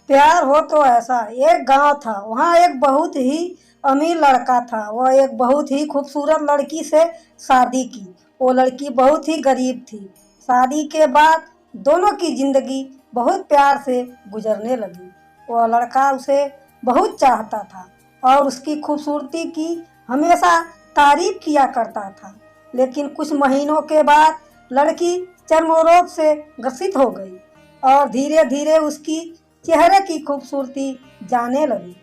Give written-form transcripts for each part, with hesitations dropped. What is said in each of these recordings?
प्यार हो तो ऐसा। एक गांव था, वहाँ एक बहुत ही अमीर लड़का था। वह एक बहुत ही खूबसूरत लड़की से शादी की। वो लड़की बहुत ही गरीब थी। शादी के बाद दोनों की जिंदगी बहुत प्यार से गुजरने लगी। वह लड़का उसे बहुत चाहता था और उसकी खूबसूरती की हमेशा तारीफ किया करता था। लेकिन कुछ महीनों के बाद लड़की चर्म रोग से ग्रसित हो गई और धीरे धीरे उसकी चेहरे की खूबसूरती जाने लगी।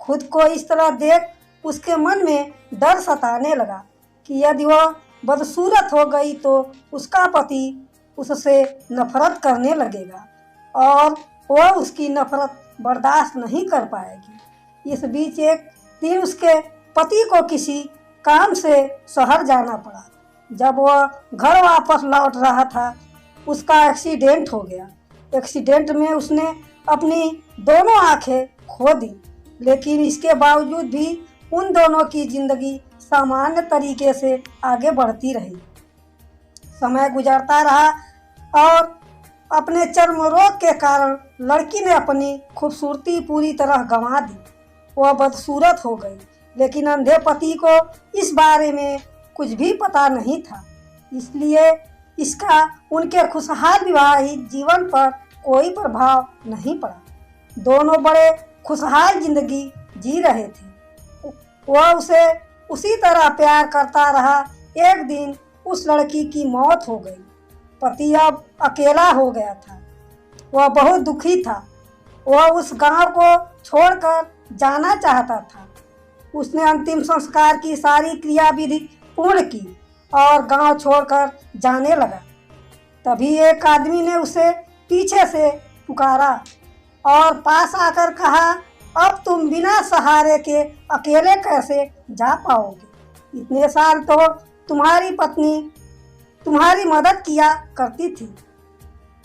खुद को इस तरह देख उसके मन में डर सताने लगा कि यदि वह बदसूरत हो गई तो उसका पति उससे नफरत करने लगेगा और वह उसकी नफरत बर्दाश्त नहीं कर पाएगी। इस बीच एक दिन उसके पति को किसी काम से शहर जाना पड़ा। जब वह घर वापस लौट रहा था, उसका एक्सीडेंट हो गया। एक्सीडेंट में उसने अपनी दोनों आंखें खो दी, लेकिन इसके बावजूद भी उन दोनों की जिंदगी सामान्य तरीके से आगे बढ़ती रही। समय गुजरता रहा और अपने चर्म रोग के कारण लड़की ने अपनी खूबसूरती पूरी तरह गंवा दी। वह बदसूरत हो गई, लेकिन अंधे पति को इस बारे में कुछ भी पता नहीं था, इसलिए इसका उनके खुशहाल विवाहित जीवन पर कोई प्रभाव नहीं पड़ा। दोनों बड़े खुशहाल जिंदगी जी रहे थे। वह उसे उसी तरह प्यार करता रहा। एक दिन उस लड़की की मौत हो गई। पति अब अकेला हो गया था। वह बहुत दुखी था। वह उस गांव को छोड़कर जाना चाहता था। उसने अंतिम संस्कार की सारी क्रियाविधि पूर्ण की और गांव छोड़कर जाने लगा। तभी एक आदमी ने उसे पीछे से पुकारा और पास आकर कहा, अब तुम बिना सहारे के अकेले कैसे जा पाओगे? इतने साल तो तुम्हारी पत्नी तुम्हारी मदद किया करती थी।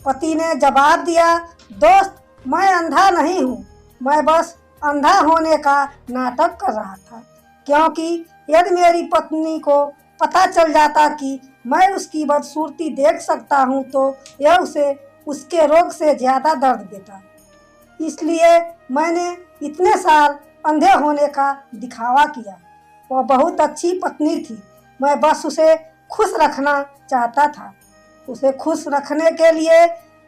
पति ने जवाब दिया, दोस्त, मैं अंधा नहीं हूँ, मैं बस अंधा होने का नाटक कर रहा था, क्योंकि यदि मेरी पत्नी को पता चल जाता कि मैं उसकी बदसूरती देख सकता हूँ तो यह उसे उसके रोग से ज़्यादा दर्द देता। इसलिए मैंने इतने साल अंधे होने का दिखावा किया। वह बहुत अच्छी पत्नी थी, मैं बस उसे खुश रखना चाहता था। उसे खुश रखने के लिए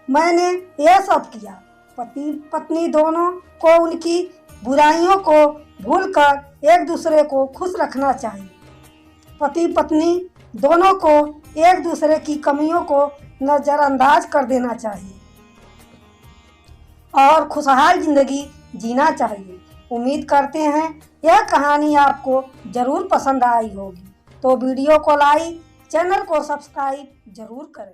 मैंने यह सब किया। पति पत्नी दोनों को उनकी बुराइयों को भूलकर एक दूसरे को खुश रखना चाहिए। पति पत्नी दोनों को एक दूसरे की कमियों को नज़रअंदाज कर देना चाहिए और खुशहाल जिंदगी जीना चाहिए। उम्मीद करते हैं यह कहानी आपको ज़रूर पसंद आई होगी, तो वीडियो को लाइक, चैनल को सब्सक्राइब ज़रूर करें।